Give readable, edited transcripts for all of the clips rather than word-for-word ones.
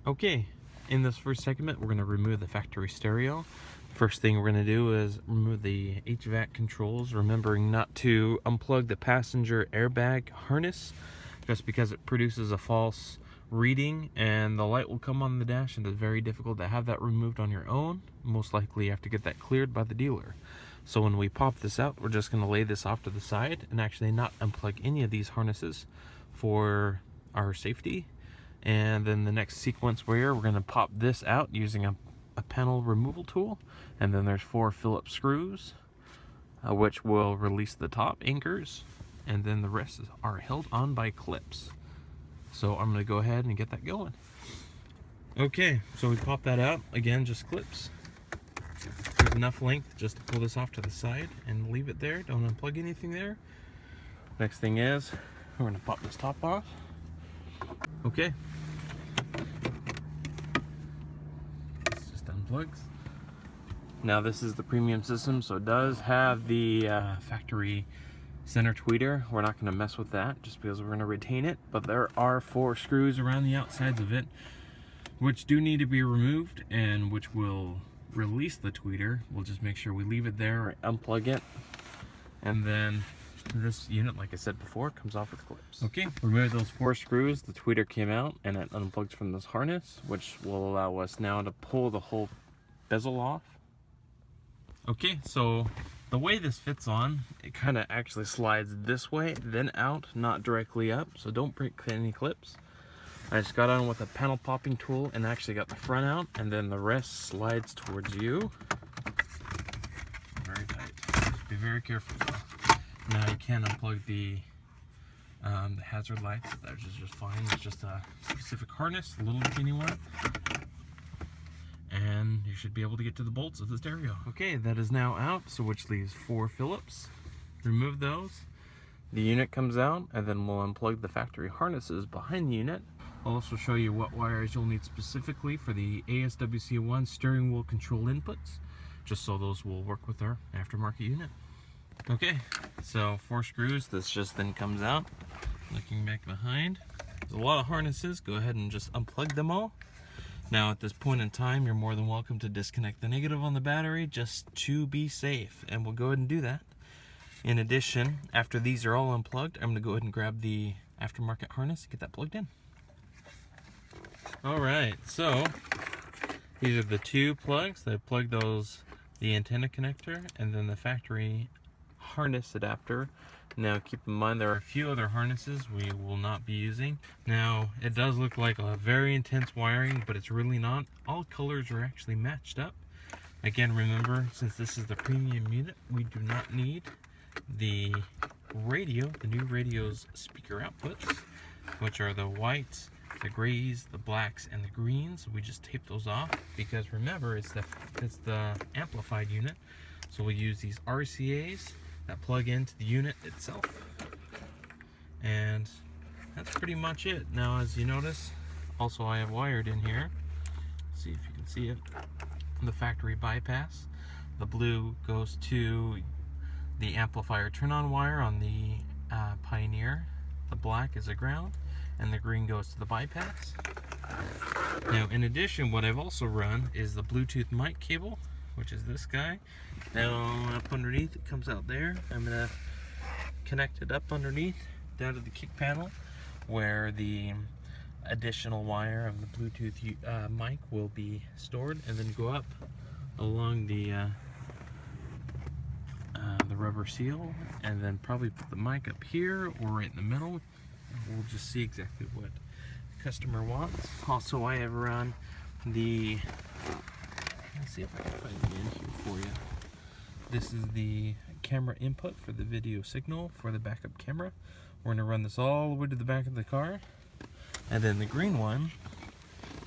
Okay, in this first segment, we're going to remove the factory stereo. First thing we're going to do is remove the HVAC controls, remembering not to unplug the passenger airbag harness, just because it produces a false reading and the light will come on the dash, and it's very difficult to have that removed on your own. Most likely you have to get that cleared by the dealer. So when we pop this out, we're just going to lay this off to the side and actually not unplug any of these harnesses for our safety. And then the next sequence we're going to pop this out using a panel removal tool, and then there's 4 Phillips screws which will release the top anchors, and then the rest are held on by clips. So I'm going to go ahead and get that going. Okay, so we pop that out, again just clips. There's enough length just to pull this off to the side and leave it there. Don't unplug anything there. Next thing is we're going to pop this top off. Okay, this just unplugs. Now this is the premium system, so it does have the factory center tweeter. We're not going to mess with that just because we're going to retain it, but there are 4 screws around the outsides of it which do need to be removed and which will release the tweeter. We'll just make sure we leave it there or unplug it, and then this unit, like I said before, comes off with clips. Okay, remove those 4 screws. The tweeter came out and it unplugs from this harness, which will allow us now to pull the whole bezel off. Okay, so the way this fits on, it kind of actually slides this way, then out, not directly up, so don't break any clips. I just got on with a panel popping tool and actually got the front out, and then the rest slides towards you. Very tight. Just be very careful though. Now you can unplug the hazard lights. That is just fine. It's just a specific harness, a little skinny one, and you should be able to get to the bolts of the stereo. Okay, that is now out, so which leaves 4 Phillips. Remove those. The unit comes out, and then we'll unplug the factory harnesses behind the unit. I'll also show you what wires you'll need specifically for the ASWC1 steering wheel control inputs, just so those will work with our aftermarket unit. Okay, so 4 screws, this just then comes out. Looking back behind, there's a lot of harnesses. Go ahead and just unplug them all. Now at this point in time, you're more than welcome to disconnect the negative on the battery just to be safe, and we'll go ahead and do that. In addition, after these are all unplugged, I'm going to go ahead and grab the aftermarket harness and get that plugged in. Alright, so these are the 2 plugs. I plugged the antenna connector and then the factory harness adapter. Now keep in mind there are a few other harnesses we will not be using. Now it does look like a very intense wiring, but it's really not. All colors are actually matched up. Again, remember, since this is the premium unit, we do not need the radio, the new radio's speaker outputs, which are the whites, the grays, the blacks, and the greens. We just tape those off because remember, it's the amplified unit. So we'll use these RCAs that plug into the unit itself, and that's pretty much it. Now, as you notice, also I have wired in here. See if you can see it. The factory bypass. The blue goes to the amplifier turn-on wire on the Pioneer. The black is a ground, and the green goes to the bypass. Now, in addition, what I've also run is the Bluetooth mic cable, which is this guy. Now, up underneath, it comes out there. I'm going to connect it up underneath, down to the kick panel, where the additional wire of the Bluetooth mic will be stored, and then go up along the rubber seal, and then probably put the mic up here or right in the middle. We'll just see exactly what the customer wants. Also, I have run the, let's see if I can find it in here for you. This is the camera input for the video signal for the backup camera. We're going to run this all the way to the back of the car. And then the green one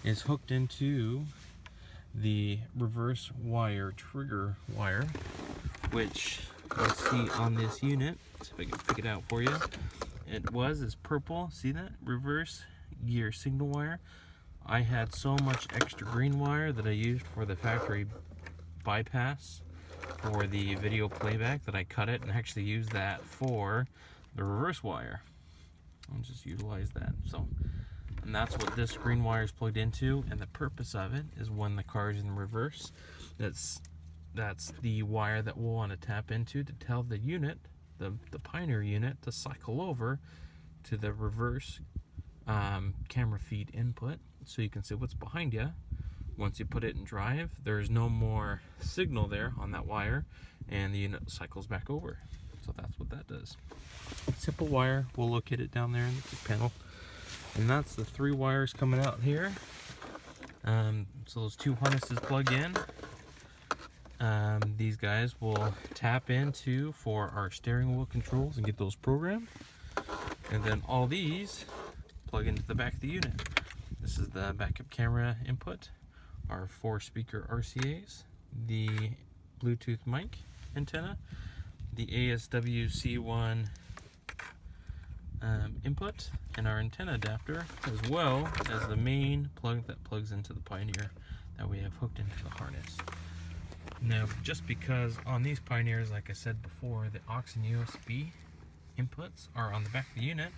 is hooked into the reverse wire trigger wire, which you'll see on this unit. See if I can pick it out for you. Is purple. See that? Reverse gear signal wire. I had so much extra green wire that I used for the factory bypass for the video playback that I cut it and actually used that for the reverse wire. I'll just utilize that. So and that's what this green wire is plugged into. And the purpose of it is when the car is in reverse, that's the wire that we'll want to tap into to tell the unit, the Pioneer unit, to cycle over to the reverse camera feed input, so you can see what's behind you. Once you put it in drive, there's no more signal there on that wire, and the unit cycles back over. So that's what that does. Simple wire. We'll locate it down there in the kick panel, and that's the 3 wires coming out here. So those 2 harnesses plug in. These guys will tap into for our steering wheel controls and get those programmed, and then all these plug into the back of the unit. This is the backup camera input, our 4 speaker RCAs, the Bluetooth mic antenna, the ASWC1 input, and our antenna adapter, as well as the main plug that plugs into the Pioneer that we have hooked into the harness. Now, just because on these Pioneers, like I said before, the aux and USB inputs are on the back of the unit,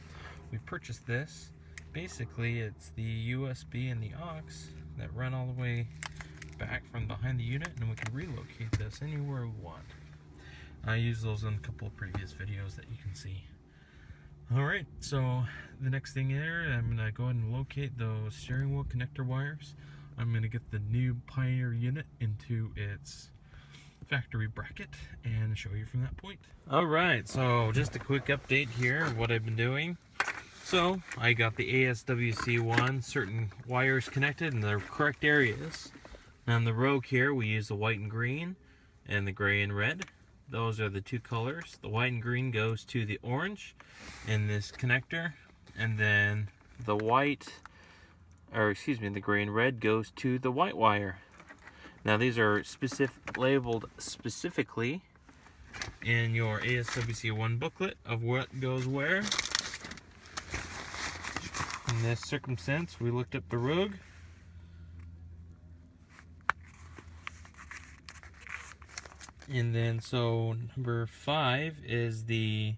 we purchased this. Basically, it's the USB and the aux that run all the way back from behind the unit, and we can relocate this anywhere we want. I use those in a couple of previous videos that you can see. Alright, so the next thing here, I'm going to go ahead and locate those steering wheel connector wires. I'm going to get the new Pioneer unit into its factory bracket and show you from that point. Alright, so just a quick update here of what I've been doing. So I got the ASWC1 certain wires connected in the correct areas. Now on the Rogue here, we use the white and green and the gray and red. Those are the 2 colors. The white and green goes to the orange in this connector, and then the the gray and red goes to the white wire. Now these are labeled specifically in your ASWC1 booklet of what goes where. In this circumstance, we looked up the Rogue. And then, so number 5 is the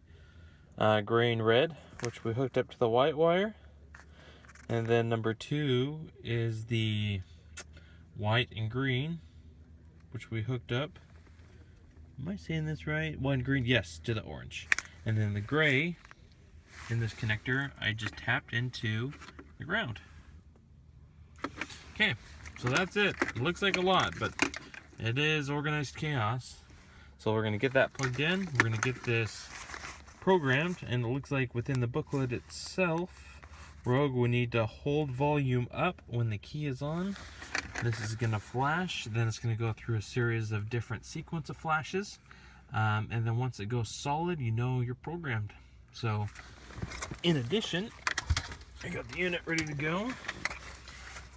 gray and red, which we hooked up to the white wire. And then number 2 is the white and green, which we hooked up. Am I saying this right? White and green, yes, to the orange. And then the gray in this connector, I just tapped into the ground. Okay, so that's it. It looks like a lot, but it is organized chaos. So we're going to get that plugged in. We're going to get this programmed, and it looks like within the booklet itself, Rogue will need to hold volume up when the key is on. This is going to flash, then it's going to go through a series of different sequence of flashes, and then once it goes solid, you know you're programmed. So in addition, I got the unit ready to go.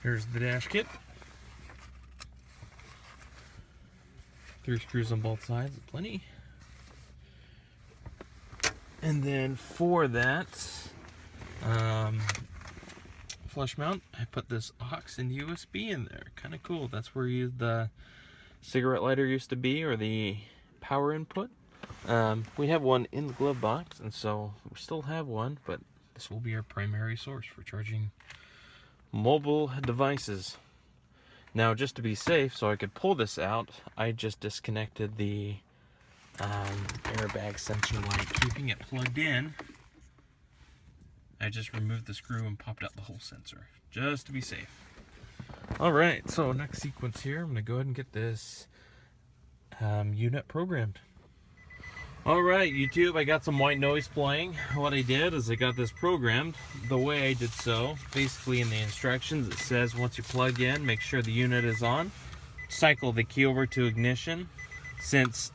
Here's the dash kit. 3 screws on both sides, plenty. And then for that flush mount, I put this aux and USB in there. Kind of cool. That's where the cigarette lighter used to be, or the power input. We have one in the glove box, and so we still have one, but this will be our primary source for charging mobile devices. Now, just to be safe, so I could pull this out, I just disconnected the airbag sensor light, keeping it plugged in. I just removed the screw and popped out the whole sensor, just to be safe. Alright, so next sequence here, I'm going to go ahead and get this unit programmed. Alright, YouTube, I got some white noise playing. What I did is I got this programmed. The way I did so, basically in the instructions, it says once you plug in, make sure the unit is on. Cycle the key over to ignition. Since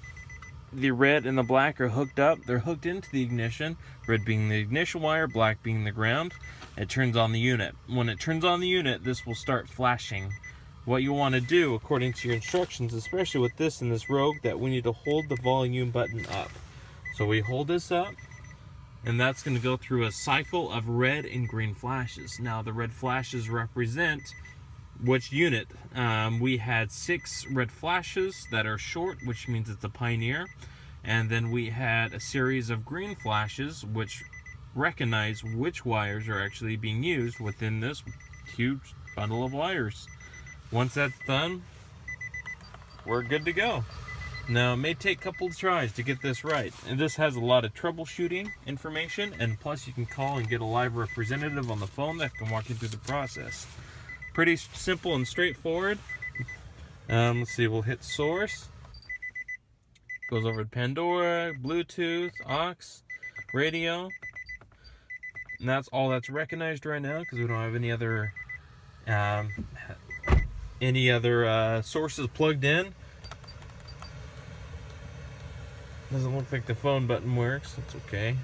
the red and the black are hooked up, they're hooked into the ignition. Red being the ignition wire, black being the ground. It turns on the unit. When it turns on the unit, this will start flashing. What you want to do, according to your instructions, especially with this and this Rogue, that we need to hold the volume button up. So we hold this up, and that's going to go through a cycle of red and green flashes. Now the red flashes represent which unit. We had 6 red flashes that are short, which means it's a Pioneer. And then we had a series of green flashes, which recognize which wires are actually being used within this huge bundle of wires. Once that's done, we're good to go. Now, it may take a couple of tries to get this right, and this has a lot of troubleshooting information, and plus you can call and get a live representative on the phone that can walk you through the process. Pretty simple and straightforward. Let's see, we'll hit source. Goes over to Pandora, Bluetooth, aux, radio. And that's all that's recognized right now because we don't have any other sources plugged in. Doesn't look like the phone button works. That's okay.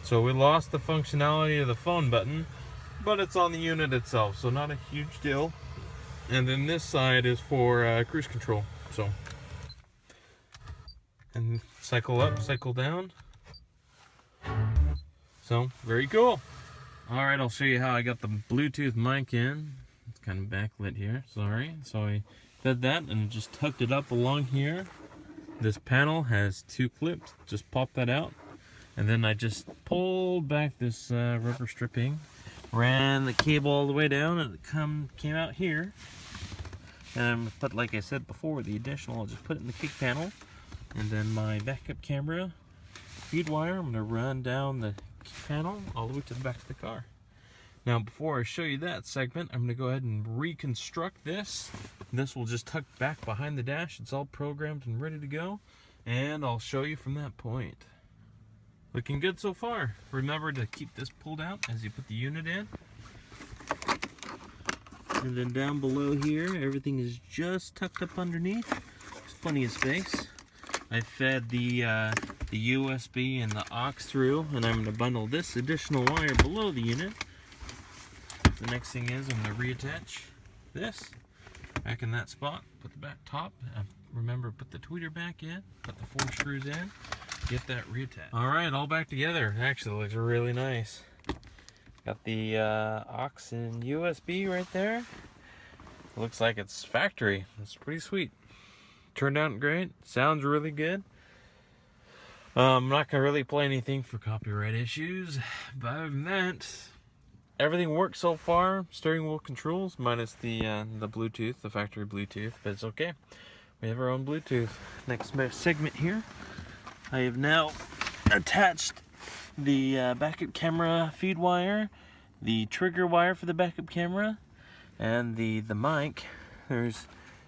So we lost the functionality of the phone button, but it's on the unit itself, so not a huge deal. And then this side is for cruise control. So, and cycle up, cycle down. So, very cool. Alright, I'll show you how I got the Bluetooth mic in. It's kind of backlit here, sorry. So I did that and just hooked it up along here. This panel has two clips, just pop that out. And then I just pulled back this rubber stripping, ran the cable all the way down, and it came out here. And but like I said before, the additional, I'll just put it in the kick panel. And then my backup camera feed wire, I'm going to run down the panel all the way to the back of the car. Now before I show you that segment, I'm going to go ahead and reconstruct this. This will just tuck back behind the dash. It's all programmed and ready to go, and I'll show you from that point. Looking good so far. Remember to keep this pulled out as you put the unit in. And then down below here, everything is just tucked up underneath. There's plenty of space. I fed the USB and the aux through, and I'm going to bundle this additional wire below the unit. The next thing is I'm going to reattach this back in that spot. Put the back top. Remember, put the tweeter back in. Put the 4 screws in. Get that reattached. All right, all back together. Actually, looks really nice. Got the aux and USB right there. Looks like it's factory. It's pretty sweet. Turned out great. Sounds really good. I'm not gonna really play anything for copyright issues, but other than that, everything works so far. Steering wheel controls minus the Bluetooth, the factory Bluetooth, but it's okay. We have our own Bluetooth. Next segment here, I have now attached the backup camera feed wire, the trigger wire for the backup camera, and the mic. There's,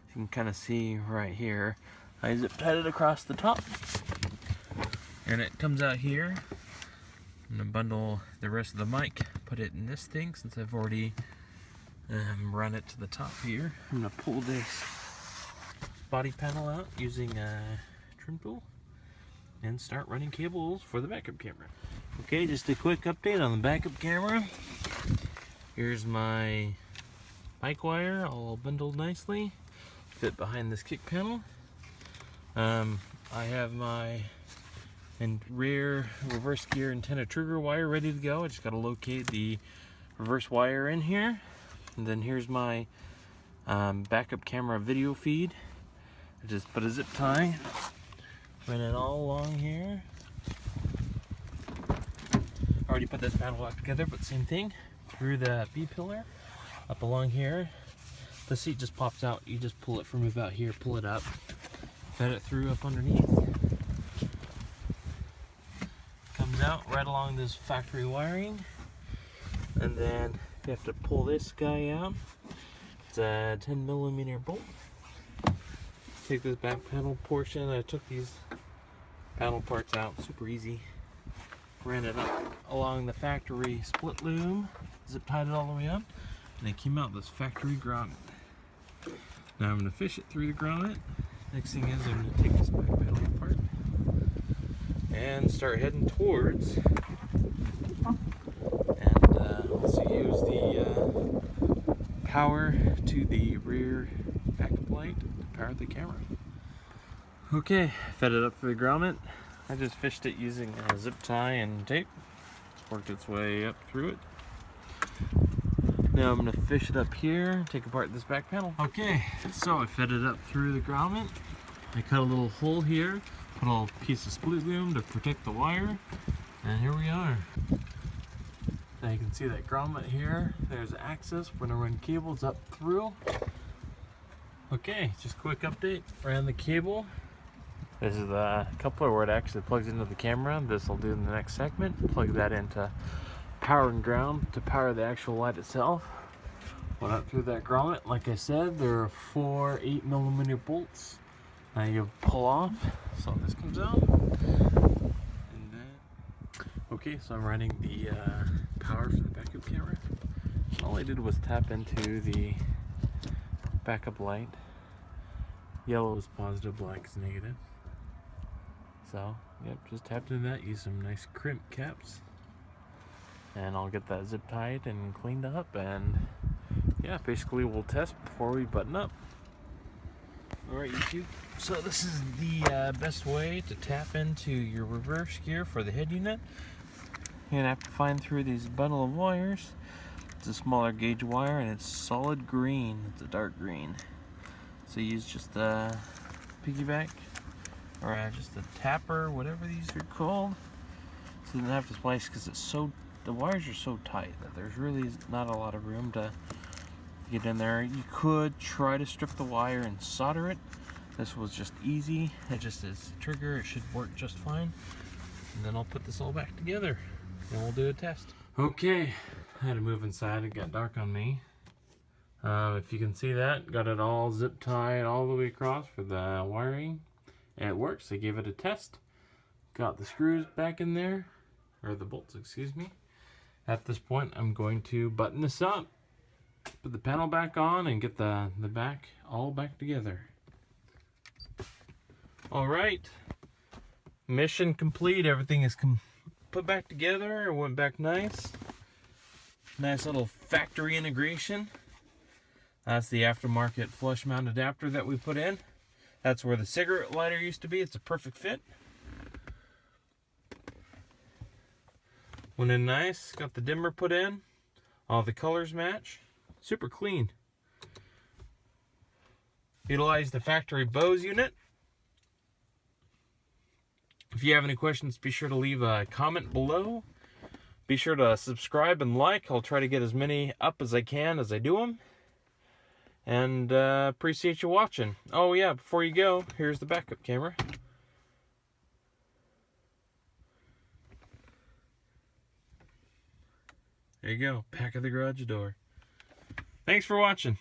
you can kind of see right here, I zip tied it across the top, and it comes out here. I'm gonna bundle the rest of the mic, put it in this thing since I've already run it to the top here. I'm gonna pull this body panel out using a trim tool and start running cables for the backup camera. Okay, just a quick update on the backup camera. Here's my mic wire all bundled nicely, fit behind this kick panel. I have my rear reverse gear antenna trigger wire ready to go. I just got to locate the reverse wire in here. And then here's my backup camera video feed. I just put a zip tie, ran it all along here. Already put this panel back together, but same thing. Through the B pillar, up along here. The seat just pops out. You just pull it from about here, pull it up, fed it through up underneath. Comes out right along this factory wiring. And then you have to pull this guy out. It's a 10mm bolt. Take this back panel portion. I took these panel parts out, super easy. Ran it up along the factory split loom, zip tied it all the way up, and it came out this factory grommet. Now I'm going to fish it through the grommet. Next thing is I'm going to take this back panel apart and start heading towards, and also use the power to the rear backup light to power the camera. Okay, fed it up through the grommet. I just fished it using a zip tie and tape. It's worked its way up through it. Now I'm going to fish it up here, take apart this back panel. Okay, so I fed it up through the grommet. I cut a little hole here, put a little piece of split loom to protect the wire, And here we are. Now you can see that grommet here. There's access. We're gonna run cables up through. Okay, just a quick update. Ran the cable. This is the coupler where it actually plugs into the camera. This will do in the next segment. Plug that into power and ground to power the actual light itself. Went up through that grommet. Like I said, there are 4 8mm bolts. Now you pull off. So this comes out. And then, okay, so I'm running the power for the backup camera. All I did was tap into the backup light. Yellow is positive, black is negative. So, yep, just tapped into that. Use some nice crimp caps. And I'll get that zip tied and cleaned up. And yeah, basically we'll test before we button up. Alright, YouTube. So this is the best way to tap into your reverse gear for the head unit. You're gonna have to find through these bundle of wires. It's a smaller gauge wire and it's solid green. It's a dark green. So use just a piggyback or just a tapper, whatever these are called. So you don't have to splice because it's so, the wires are so tight that there's really not a lot of room to get in there. You could try to strip the wire and solder it. This was just easy. It just is a trigger. It should work just fine. And then I'll put this all back together and we'll do a test. Okay, I had to move inside. It got dark on me. If you can see that, got it all zip tied all the way across for the wiring. And it works. I gave it a test. Got the screws back in there, or the bolts, excuse me. At this point, I'm going to button this up, put the panel back on, and get the back all back together. All right, mission complete. Everything is put back together. It went back nice. Nice little factory integration. That's the aftermarket flush mount adapter that we put in. That's where the cigarette lighter used to be. It's a perfect fit. Went in nice. Got the dimmer put in. All the colors match. Super clean. Utilize the factory BOSE unit. If you have any questions, be sure to leave a comment below. Be sure to subscribe and like. I'll try to get as many up as I can as I do them. And appreciate you watching. Oh yeah, before you go, here's the backup camera. There you go, back of the garage door. Thanks for watching.